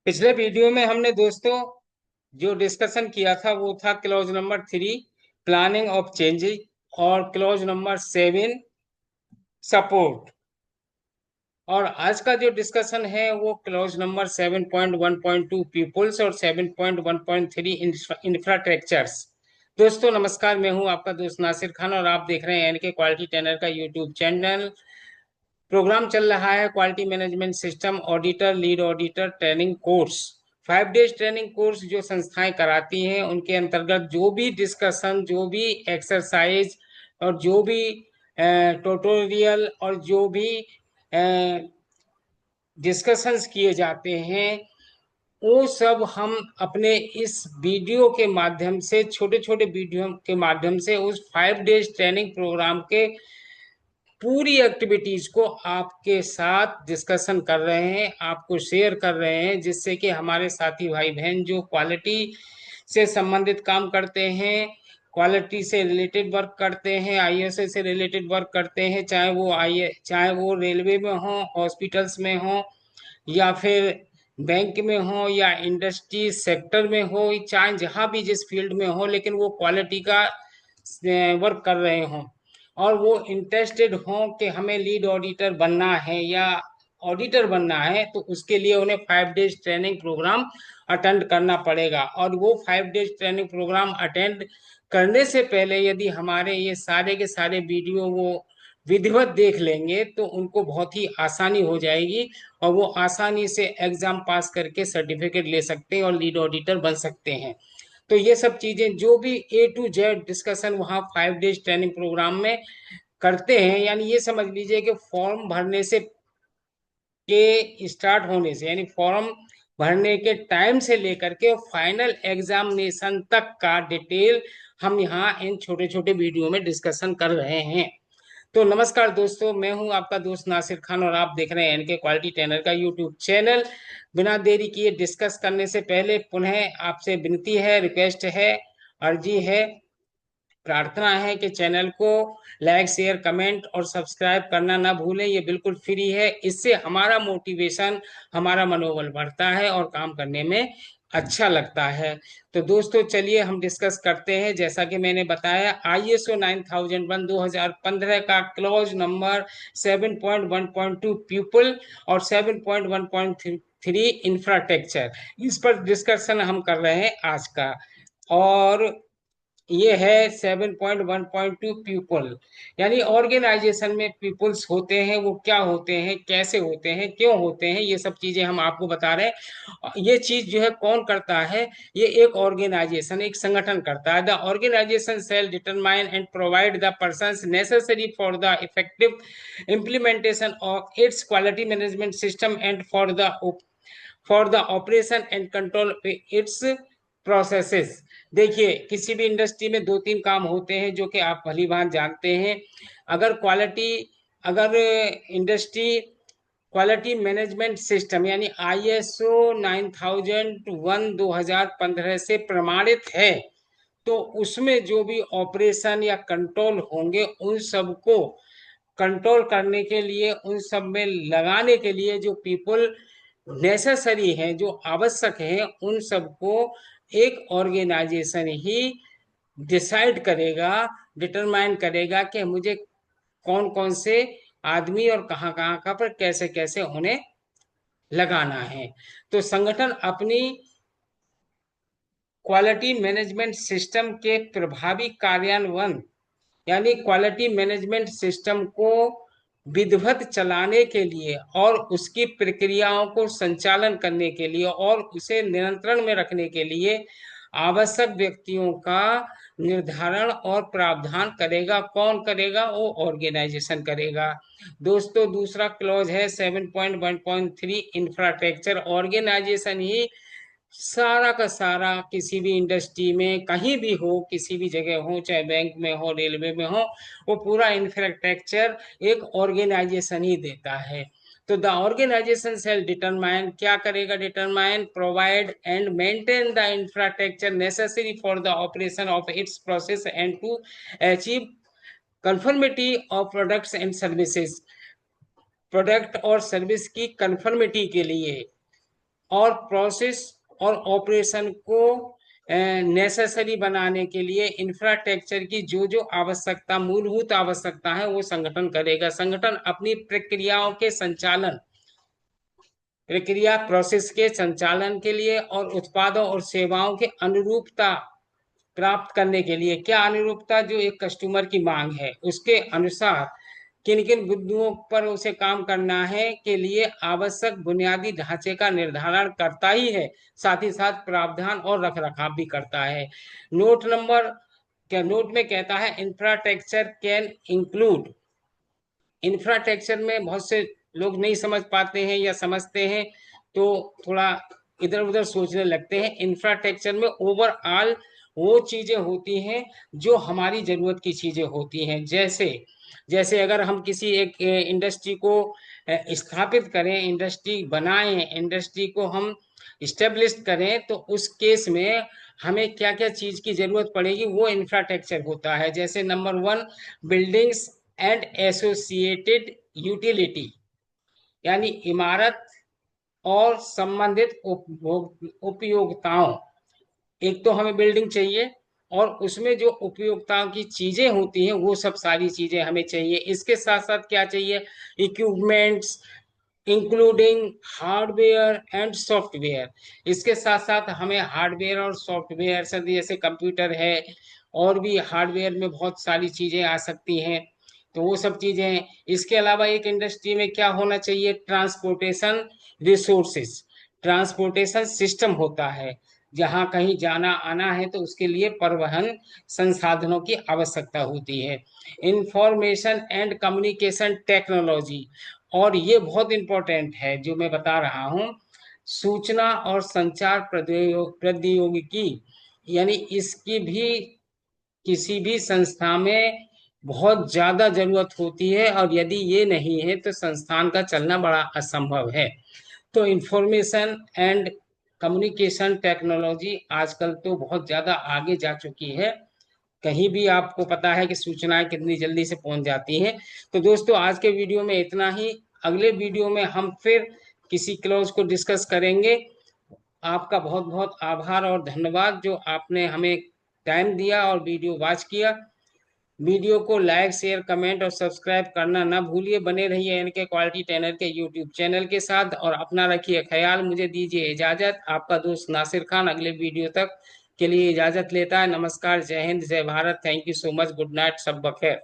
पिछले वीडियो में हमने दोस्तों जो डिस्कशन किया था वो था clause number 3 planning of changes और क्लॉज नंबर 7 सपोर्ट। और आज का जो डिस्कशन है वो क्लॉज नंबर 7.1.2 पीपुल्स और 7.1.3 इंफ्रास्ट्रक्चर्स। दोस्तों नमस्कार, मैं हूं आपका दोस्त नासिर खान और आप देख रहे हैं एनके क्वालिटी ट्रेनर का यूट्यूब चैनल। प्रोग्राम चल रहा है quality management system auditor lead auditor training course. 5 days training course जो संस्थाएं कराती हैं उनके अंतर्गत जो भी डिस्कशन, जो भी एक्सरसाइज और जो भी ट्यूटोरियल और जो भी डिस्कशंस किए जाते हैं वो सब हम अपने इस वीडियो के माध्यम से, छोटे छोटे वीडियो के माध्यम से उस 5 डेज ट्रेनिंग प्रोग्राम के पूरी एक्टिविटीज को आपके साथ डिस्कशन कर रहे हैं, आपको शेयर कर रहे हैं, जिससे कि हमारे साथी भाई बहन जो क्वालिटी से संबंधित काम करते हैं, क्वालिटी से रिलेटेड वर्क करते हैं, आईएसओ से रिलेटेड वर्क करते हैं, चाहे वो रेलवे में हो, हॉस्पिटल्स में हो, या फिर बैंक में हो, या इंडस्ट्री सेक्टर में हो, चाहे जहां भी जिस फील्ड में हो, लेकिन वो क्वालिटी का वर्क कर रहे हों और वो इंटरेस्टेड हों कि हमें लीड ऑडिटर बनना है या ऑडिटर बनना है, तो उसके लिए उन्हें 5 डेज ट्रेनिंग प्रोग्राम अटेंड करना पड़ेगा। और वो 5 डेज ट्रेनिंग प्रोग्राम अटेंड करने से पहले यदि हमारे ये सारे के सारे वीडियो वो विधिवत देख लेंगे तो उनको बहुत ही आसानी हो जाएगी और वो आसानी से एग्जाम पास करके सर्टिफिकेट ले सकते हैं और लीड ऑडिटर बन सकते हैं। तो ये सब चीजें जो भी A to Z डिस्कशन वहाँ 5 डेज ट्रेनिंग प्रोग्राम में करते हैं, यानी ये समझ लीजिए कि फॉर्म भरने से के स्टार्ट होने से, यानी फॉर्म भरने के टाइम से लेकर के फाइनल एग्जामिनेशन तक का डिटेल हम यहाँ इन छोटे छोटे वीडियो में डिस्कशन कर रहे हैं। तो नमस्कार दोस्तों, मैं हूं आपका दोस्त नासिर खान और आप देख रहे हैं एनके क्वालिटी ट्रेनर का यूट्यूब चैनल। बिना देरी किए डिस्कस करने से पहले पुनः आपसे विनती है, रिक्वेस्ट है, अर्जी है, प्रार्थना है कि चैनल को लाइक शेयर कमेंट और सब्सक्राइब करना ना भूलें। ये बिल्कुल फ्री है, इससे हमारा मोटिवेशन, हमारा मनोबल बढ़ता है और काम करने में अच्छा लगता है। तो दोस्तों चलिए हम डिस्कस करते हैं। जैसा कि मैंने बताया, आईएसओ 9001 2015 का क्लॉज नंबर 7.1.2 पीपल और 7.1.3 इंफ्रास्ट्रक्चर, इस पर डिस्कशन हम कर रहे हैं आज का। और ये है 7.1.2 पीपल, यानी ऑर्गेनाइजेशन में पीपल्स होते हैं, वो क्या होते हैं, कैसे होते हैं, क्यों होते हैं, ये सब चीजें हम आपको बता रहे हैं। ये चीज जो है कौन करता है, ये एक ऑर्गेनाइजेशन, एक संगठन करता है। The organisation shall determine and provide the persons necessary for the effective implementation of its quality management system and for the operation and control its processes. देखिए, किसी भी इंडस्ट्री में दो तीन काम होते हैं जो कि आप भली भांति जानते हैं। अगर क्वालिटी अगर इंडस्ट्री क्वालिटी मैनेजमेंट सिस्टम यानी आईएसओ 9001 2015 से प्रमाणित है, तो उसमें जो भी ऑपरेशन या कंट्रोल होंगे उन सबको कंट्रोल करने के लिए, उन सब में लगाने के लिए जो पीपल नेसेसरी हैं, जो आवश्यक हैं, उन सबको एक ऑर्गेनाइजेशन ही डिसाइड करेगा, डिटरमाइन करेगा कि मुझे कौन कौन से आदमी और कहाँ कहाँ का पर कैसे कैसे उन्हें लगाना है। तो संगठन अपनी क्वालिटी मैनेजमेंट सिस्टम के प्रभावी कार्यान्वयन, यानी क्वालिटी मैनेजमेंट सिस्टम को विधिवत चलाने के लिए और उसकी प्रक्रियाओं को संचालन करने के लिए और उसे नियंत्रण में रखने के लिए आवश्यक व्यक्तियों का निर्धारण और प्रावधान करेगा। कौन करेगा? वो ऑर्गेनाइजेशन करेगा। दोस्तों दूसरा क्लॉज है 7.1.3 इंफ्रास्ट्रक्चर। ऑर्गेनाइजेशन ही सारा का सारा किसी भी इंडस्ट्री में कहीं भी हो, किसी भी जगह हो, चाहे बैंक में हो, रेलवे में हो, वो पूरा इंफ्रास्ट्रक्चर एक ऑर्गेनाइजेशन ही देता है। तो द ऑर्गेनाइजेशन सेल डिटरमाइन, क्या करेगा? Determine, provide and maintain the infrastructure necessary for the operation of its process and to achieve conformity of products and services. Product और सर्विस की कंफर्मिटी के लिए और प्रोसेस और ऑपरेशन को नेसेसरी बनाने के लिए इंफ्रास्ट्रक्चर की जो जो आवश्यकता, मूलभूत आवश्यकता है, वो संगठन करेगा। संगठन अपनी प्रक्रियाओं के संचालन, प्रक्रिया प्रोसेस के संचालन के लिए और उत्पादों और सेवाओं के अनुरूपता प्राप्त करने के लिए, क्या अनुरूपता, जो एक कस्टमर की मांग है उसके अनुसार किन किन बिंदुओं पर उसे काम करना है के लिए आवश्यक बुनियादी ढांचे का निर्धारण करता ही है, साथ ही साथ प्रावधान और रखरखाव भी करता है। नोट नंबर क्या नोट में कहता है, इंफ्रास्ट्रक्चर कैन इंक्लूड। इंफ्रास्ट्रक्चर में बहुत से लोग नहीं समझ पाते हैं या समझते हैं तो थोड़ा इधर उधर सोचने लगते हैं। इंफ्रास्ट्रक्चर में ओवरऑल वो चीजें होती हैं जो हमारी जरूरत की चीजें होती हैं। जैसे जैसे अगर हम किसी एक इंडस्ट्री को स्थापित करें, इंडस्ट्री बनाएं, इंडस्ट्री को हम इस्टेब्लिश करें, तो उस केस में हमें क्या क्या चीज की जरूरत पड़ेगी, वो इंफ्रास्ट्रक्चर होता है। जैसे number one, buildings and associated utility, यानी इमारत और संबंधित उपयोगिताओं। एक तो हमें बिल्डिंग चाहिए और उसमें जो उपयोगिताओं की चीजें होती हैं वो सब सारी चीजें हमें चाहिए। इसके साथ साथ क्या चाहिए, equipments including hardware and software. इसके साथ साथ हमें हार्डवेयर और सॉफ्टवेयर से, जैसे कंप्यूटर है, और भी हार्डवेयर में बहुत सारी चीजें आ सकती हैं, तो वो सब चीजें हैं। इसके अलावा एक इंडस्ट्री में क्या होना चाहिए, ट्रांसपोर्टेशन रिसोर्सेस, ट्रांसपोर्टेशन सिस्टम होता है। जहाँ कहीं जाना आना है तो उसके लिए परिवहन संसाधनों की आवश्यकता होती है। इंफॉर्मेशन एंड कम्युनिकेशन टेक्नोलॉजी, और ये बहुत इंपॉर्टेंट है जो मैं बता रहा हूँ, सूचना और संचार प्रौद्योगिकी, यानी इसकी भी किसी भी संस्था में बहुत ज्यादा जरूरत होती है, और यदि ये नहीं है तो संस्थान का चलना बड़ा असंभव है। तो इंफॉर्मेशन एंड कम्युनिकेशन टेक्नोलॉजी आजकल तो बहुत ज्यादा आगे जा चुकी है। कहीं भी आपको पता है कि सूचनाएं कितनी जल्दी से पहुंच जाती हैं। तो दोस्तों, आज के वीडियो में इतना ही। अगले वीडियो में हम फिर किसी क्लॉज को डिस्कस करेंगे। आपका बहुत बहुत आभार और धन्यवाद जो आपने हमें टाइम दिया और वीडियो वॉच किया। वीडियो को लाइक, शेयर, कमेंट और सब्सक्राइब करना ना भूलिए। बने रहिए एन के क्वालिटी ट्रेनर के यूट्यूब चैनल के साथ, और अपना रखिए ख्याल। मुझे दीजिए इजाजत। आपका दोस्त नासिर खान अगले वीडियो तक के लिए इजाजत लेता है। नमस्कार, जय हिंद, जय Bharat, thank you so much, good night, सब बखैर।